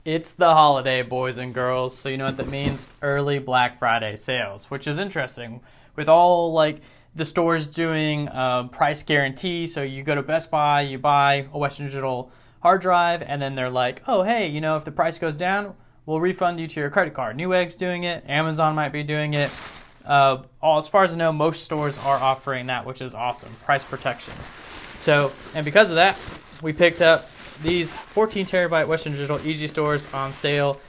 It's the holiday, boys and girls, so you know what that means? Early Black Friday sales, which is interesting. With all like the stores doing price guarantee, so you go to Best Buy, you buy a Western Digital hard drive, and then they're like, oh hey, you know, if the price goes down, we'll refund you to your credit card. Newegg's doing it, Amazon might be doing it. As far as I know, most stores are offering that, which is awesome. Price protection. So, and because of that, we picked up these 14 terabyte Western Digital Easystores on sale.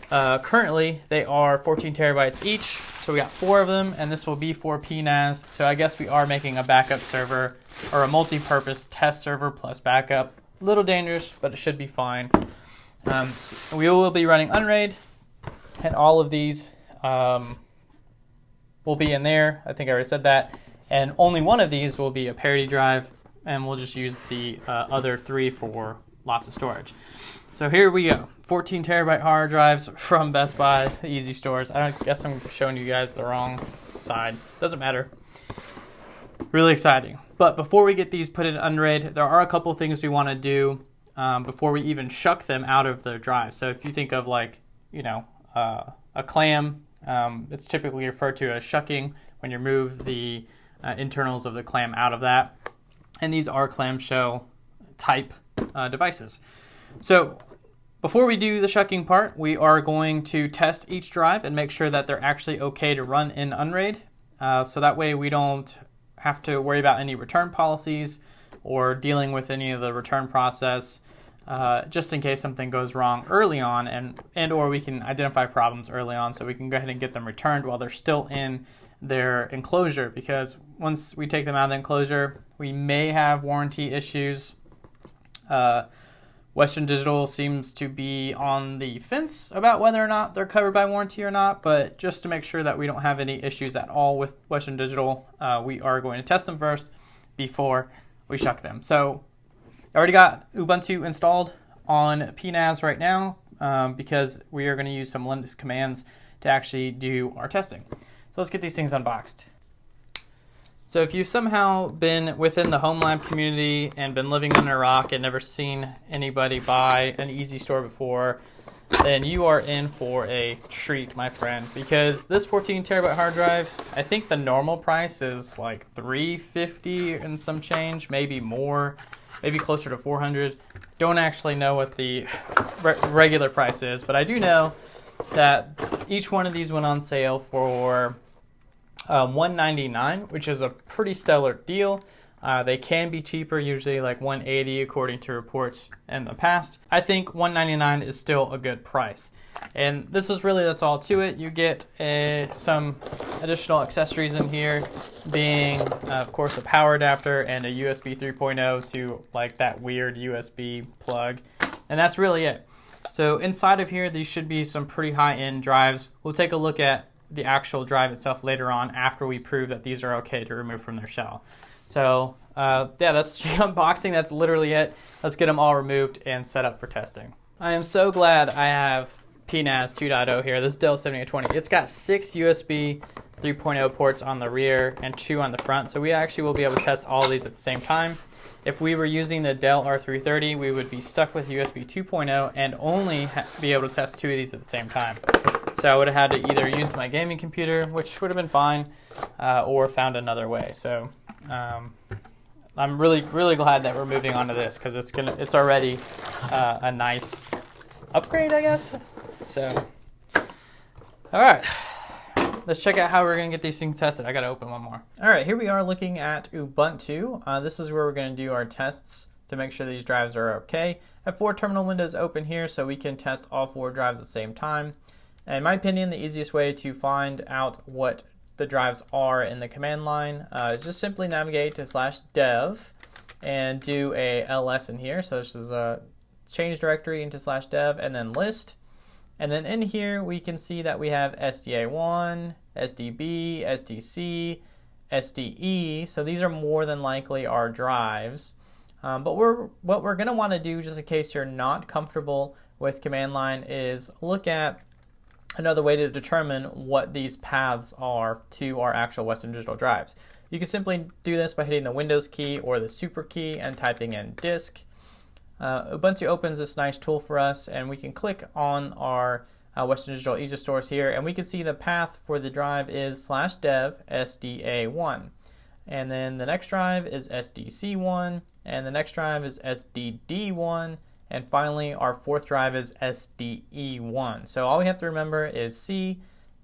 Currently, they are 14 terabytes each, so we got 4 of them, and this will be for PNAS. So I guess we are making a backup server, or a multi-purpose test server plus backup. A little dangerous, but it should be fine. So we will be running Unraid, and all of these will be in there. I think I already said that. And only one of these will be a parity drive, and we'll just use the other 3 for lots of storage. So here we go. 14 terabyte hard drives from Best Buy, Easystores. I guess I'm showing you guys the wrong side. Doesn't matter. Really exciting. But before we get these put in Unraid, there are a couple things we want to do before we even shuck them out of the drive. So if you think of like, you know, a clam, it's typically referred to as shucking when you remove the internals of the clam out of that. And these are clamshell type devices. So before we do the shucking part, we are going to test each drive and make sure that they're actually okay to run in Unraid. So that way we don't have to worry about any return policies or dealing with any of the return process, just in case something goes wrong early on, and or we can identify problems early on so we can go ahead and get them returned while they're still in their enclosure, because once we take them out of the enclosure, we may have warranty issues. Western Digital seems to be on the fence about whether or not they're covered by warranty or not, but just to make sure that we don't have any issues at all with Western Digital, we are going to test them first before we shuck them. So I already got Ubuntu installed on PNAS right now because we are going to use some Linux commands to actually do our testing. So let's get these things unboxed. So if you've somehow been within the Homelab community and been living under a rock and never seen anybody buy an Easystore before, then you are in for a treat, my friend, because this 14 terabyte hard drive, I think the normal price is like $350 and some change, maybe more, maybe closer to $400. Don't actually know what the regular price is, but I do know that each one of these went on sale for $199, which is a pretty stellar deal. They can be cheaper, usually like $180 according to reports in the past. I think $199 is still a good price. And this is really, that's all to it. You get some additional accessories in here, being of course a power adapter and a USB 3.0 to like that weird USB plug. And that's really it. So inside of here, these should be some pretty high-end drives. We'll take a look at the actual drive itself later on after we prove that these are okay to remove from their shell. So yeah, that's the unboxing. That's literally it. Let's get them all removed and set up for testing. I am so glad I have PNAS 2.0 here, this Dell 7820. It's got 6 USB 3.0 ports on the rear and 2 on the front, so we actually will be able to test all of these at the same time. If we were using the Dell R330, we would be stuck with USB 2.0 and only be able to test 2 of these at the same time. So I would have had to either use my gaming computer, which would have been fine, or found another way. So I'm really glad that we're moving on to this, because it's already a nice upgrade, I guess. So, all right. Let's check out how we're going to get these things tested. I got to open one more. All right, here we are looking at Ubuntu. This is where we're going to do our tests to make sure these drives are okay. I have 4 terminal windows open here, so we can test all 4 drives at the same time. And in my opinion, the easiest way to find out what the drives are in the command line is just simply navigate to /dev and do a ls in here. So this is a change directory into /dev and then list. And then in here, we can see that we have SDA1, SDB, SDC, SDE. So these are more than likely our drives. But what we're going to want to do, just in case you're not comfortable with command line, is look at another way to determine what these paths are to our actual Western Digital drives. You can simply do this by hitting the Windows key or the super key and typing in disk. Ubuntu opens this nice tool for us, and we can click on our Western Digital Easystores here, and we can see the path for the drive is /dev SDA1. And then the next drive is SDC1, and the next drive is SDD1, and finally our fourth drive is SDE1. So all we have to remember is C,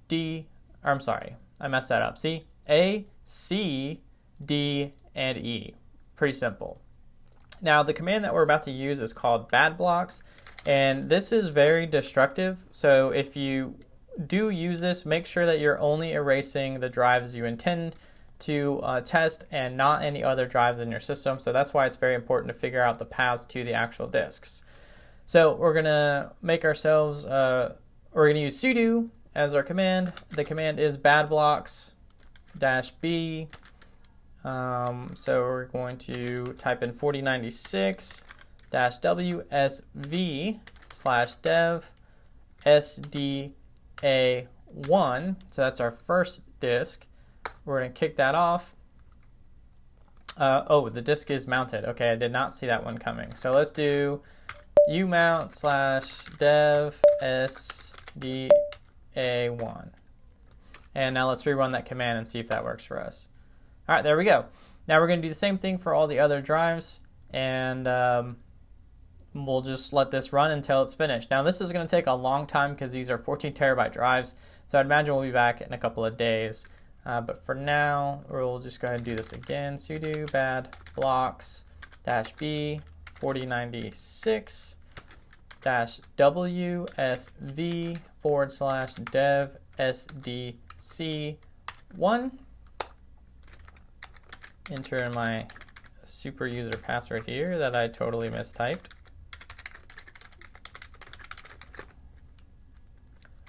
D, or I'm sorry, I messed that up. C, A, C, D, and E. Pretty simple. Now the command that we're about to use is called bad blocks, and this is very destructive. So if you do use this, make sure that you're only erasing the drives you intend to test and not any other drives in your system. So that's why it's very important to figure out the paths to the actual disks. So we're gonna make ourselves, we're gonna use sudo as our command. The command is bad blocks -b. So we're going to type in 4096-wsv/dev SDA1. So that's our first disk. We're going to kick that off. Oh, the disk is mounted. Okay, I did not see that one coming. So let's do umount/dev SDA1. And now let's rerun that command and see if that works for us. All right, there we go. Now we're going to do the same thing for all the other drives, and we'll just let this run until it's finished. Now this is going to take a long time because these are 14 terabyte drives, so I'd imagine we'll be back in a couple of days. But for now, we'll just go ahead and do this again. Sudo bad blocks -b 4096-wsv/dev SDC1. Enter in my super user password here that I totally mistyped.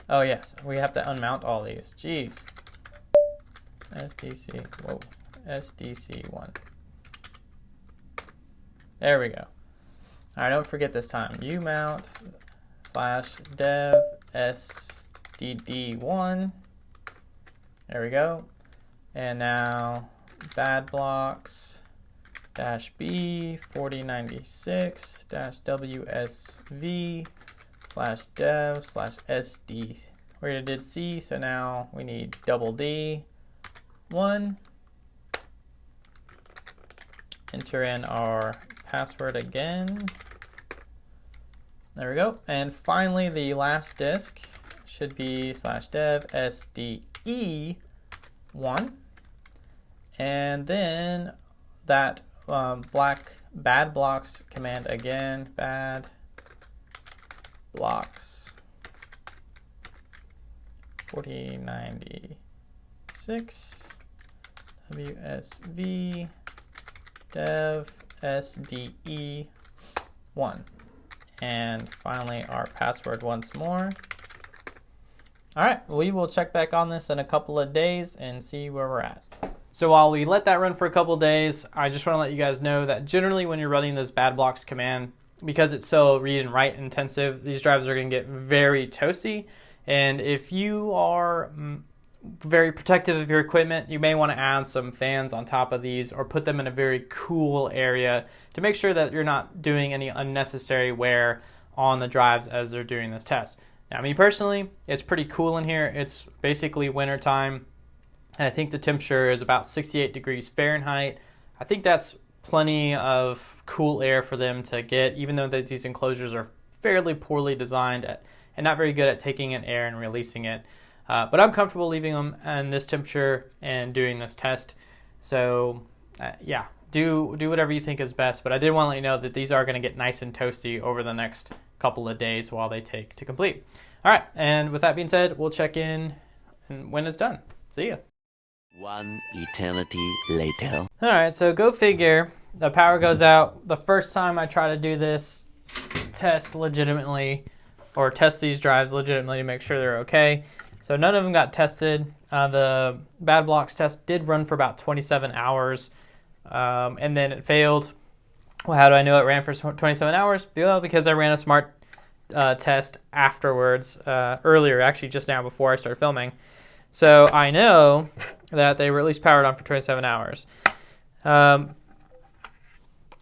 Oh yes, we have to unmount all these. Jeez. SDC1. There we go. All right, don't forget this time. umount/dev SDD1. There we go. And now bad blocks -b 4096-wsv/dev/sd. We already did C, so now we need D1. Enter in our password again. There we go. And finally, the last disk should be /dev SDE1. And then that bad blocks command again, bad blocks 4096 WSV dev SDE1. And finally our password once more. All right, we will check back on this in a couple of days and see where we're at. So while we let that run for a couple of days, I just want to let you guys know that generally when you're running this bad blocks command, because it's so read and write intensive, these drives are going to get very toasty. And if you are very protective of your equipment, you may want to add some fans on top of these or put them in a very cool area to make sure that you're not doing any unnecessary wear on the drives as they're doing this test. Now, me personally, it's pretty cool in here. It's basically wintertime, and I think the temperature is about 68 degrees Fahrenheit. I think that's plenty of cool air for them to get, even though these enclosures are fairly poorly designed and not very good at taking in air and releasing it. But I'm comfortable leaving them in this temperature and doing this test. So yeah, do whatever you think is best. But I did want to let you know that these are going to get nice and toasty over the next couple of days while they take to complete. All right, and with that being said, we'll check in when it's done. See ya. One eternity later. All right, so go figure. The power goes out. The first time I try to do this test legitimately, or test these drives legitimately to make sure they're okay. So none of them got tested. The bad blocks test did run for about 27 hours, and then it failed. Well, how do I know it ran for 27 hours? Well, because I ran a smart test afterwards, earlier, actually just now before I started filming. So I know that they were at least powered on for 27 hours.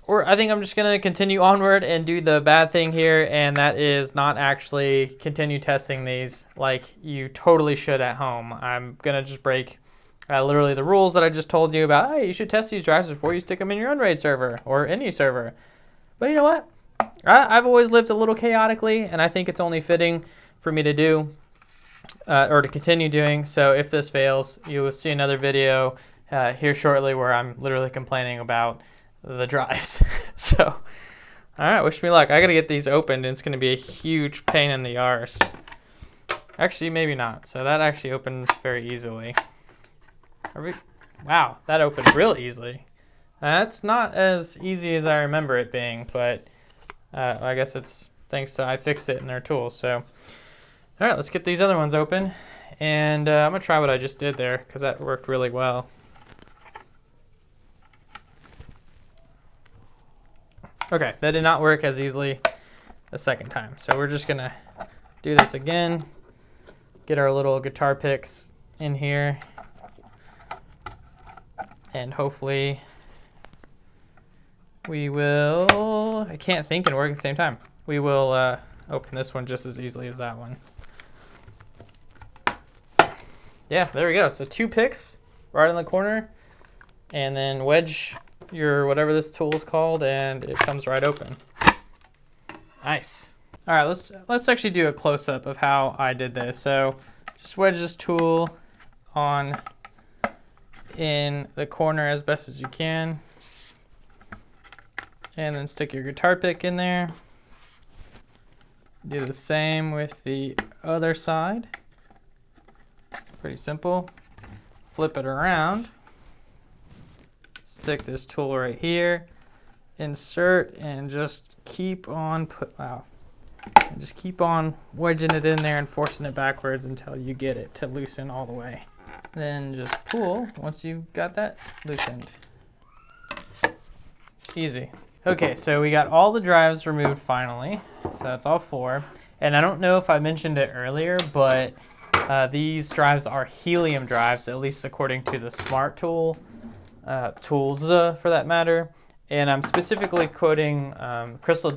Or I think I'm just gonna continue onward and do the bad thing here, and that is not actually continue testing these like you totally should at home. I'm gonna just break literally the rules that I just told you about. Hey, you should test these drives before you stick them in your Unraid server or any server. But you know what? I've always lived a little chaotically, and I think it's only fitting for me to do or to continue doing. So if this fails, you will see another video here shortly where I'm literally complaining about the drives. So, all right, wish me luck. I gotta get these opened, and it's gonna be a huge pain in the arse. Actually, maybe not. So that actually opens very easily. Wow, that opened real easily. That's not as easy as I remember it being, but I guess it's thanks to I fixed it in their tools. So, all right, let's get these other ones open, and I'm gonna try what I just did there because that worked really well. Okay, that did not work as easily the second time. So we're just gonna do this again, get our little guitar picks in here, and hopefully we will, I can't think and work at the same time. We will open this one just as easily as that one. Yeah, there we go. So 2 picks right in the corner, and then wedge your whatever this tool is called, and it comes right open. Nice. All right, let's actually do a close-up of how I did this. So just wedge this tool on in the corner as best as you can, and then stick your guitar pick in there. Do the same with the other side. Pretty simple. Flip it around. Stick this tool right here, insert, and just keep on just keep on wedging it in there and forcing it backwards until you get it to loosen all the way. Then just pull once you've got that loosened. Easy. Okay, so we got all the drives removed finally. So that's all 4. And I don't know if I mentioned it earlier, but these drives are helium drives, at least according to the Smart Tool. Tools for that matter, and I'm specifically quoting Crystal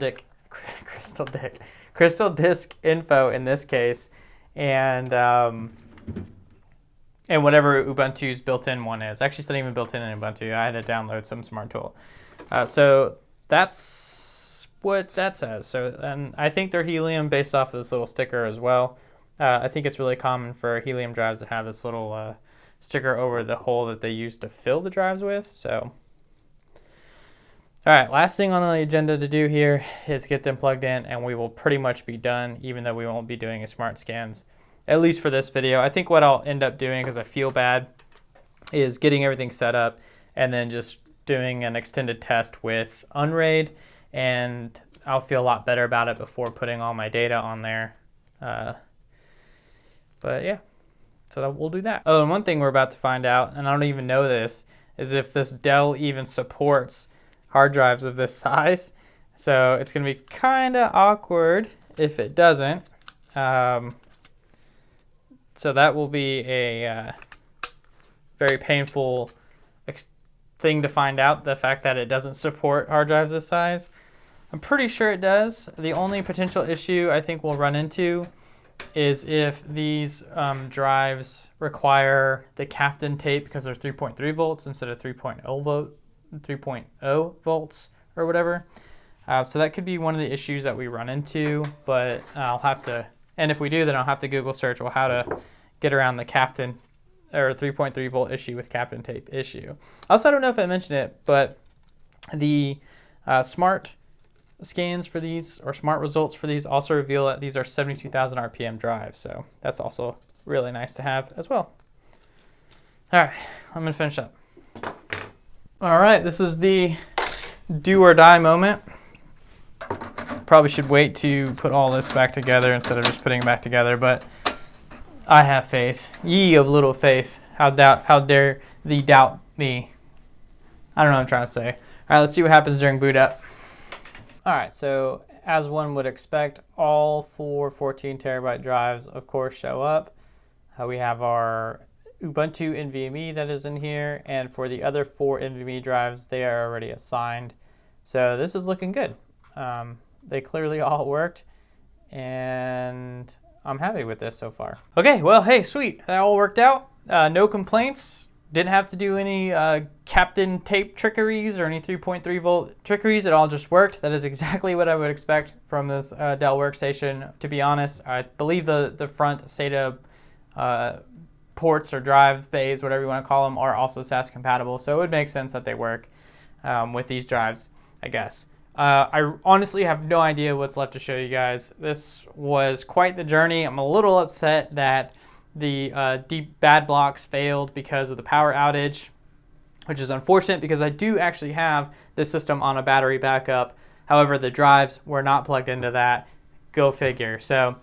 Disk info in this case, and whatever Ubuntu's built-in one is. Actually, it's not even built in Ubuntu. I had to download some Smart Tool. So that's what that says. So, and I think they're helium based off of this little sticker as well. I think it's really common for helium drives to have this little sticker over the hole that they use to fill the drives with. So, all right, last thing on the agenda to do here is get them plugged in, and we will pretty much be done, even though we won't be doing a smart scans, at least for this video. I think what I'll end up doing, because I feel bad, is getting everything set up and then just doing an extended test with Unraid, and I'll feel a lot better about it before putting all my data on there. But yeah. So we'll do that. Oh, and one thing we're about to find out, and I don't even know this, is if this Dell even supports hard drives of this size. So it's going to be kind of awkward if it doesn't. So that will be a very painful thing to find out, the fact that it doesn't support hard drives this size. I'm pretty sure it does. The only potential issue I think we'll run into is if these drives require the Captain tape because they're 3.3 volts instead of 3.0 volts or whatever. So that could be one of the issues that we run into, but I'll have to, and if we do, then I'll have to Google search how to get around the Captain or 3.3 volt issue with Captain tape issue. Also, I don't know if I mentioned it, but the smart scans for these, or smart results for these, also reveal that these are 72,000 RPM drives, so that's also really nice to have as well. All right, I'm gonna finish up. All right, this is the do or die moment. Probably should wait to put all this back together instead of just putting it back together, but I have faith. Ye of little faith, how dare thee doubt me. I don't know what I'm trying to say. All right, let's see what happens during boot up. All right, so as one would expect, all 4 14 terabyte drives, of course, show up. We have our Ubuntu NVMe that is in here, and for the other 4 NVMe drives, they are already assigned. So this is looking good. They clearly all worked, and I'm happy with this so far. Okay, well, hey, sweet. That all worked out. No complaints. Didn't have to do any Captain Tape trickeries or any 3.3 volt trickeries. It all just worked. That is exactly what I would expect from this Dell workstation. To be honest, I believe the front SATA ports or drive bays, whatever you want to call them, are also SAS compatible. So it would make sense that they work with these drives, I guess. I honestly have no idea what's left to show you guys. This was quite the journey. I'm a little upset that the deep bad blocks failed because of the power outage, which is unfortunate because I do actually have this system on a battery backup. However, the drives were not plugged into that. Go figure. So,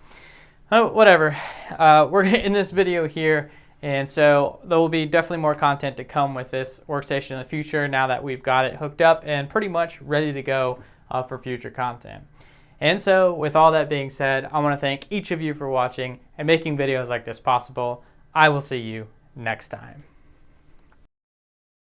whatever. We're in this video here, and so there will be definitely more content to come with this workstation in the future now that we've got it hooked up and pretty much ready to go for future content. And so with all that being said, I want to thank each of you for watching and making videos like this possible. I will see you next time.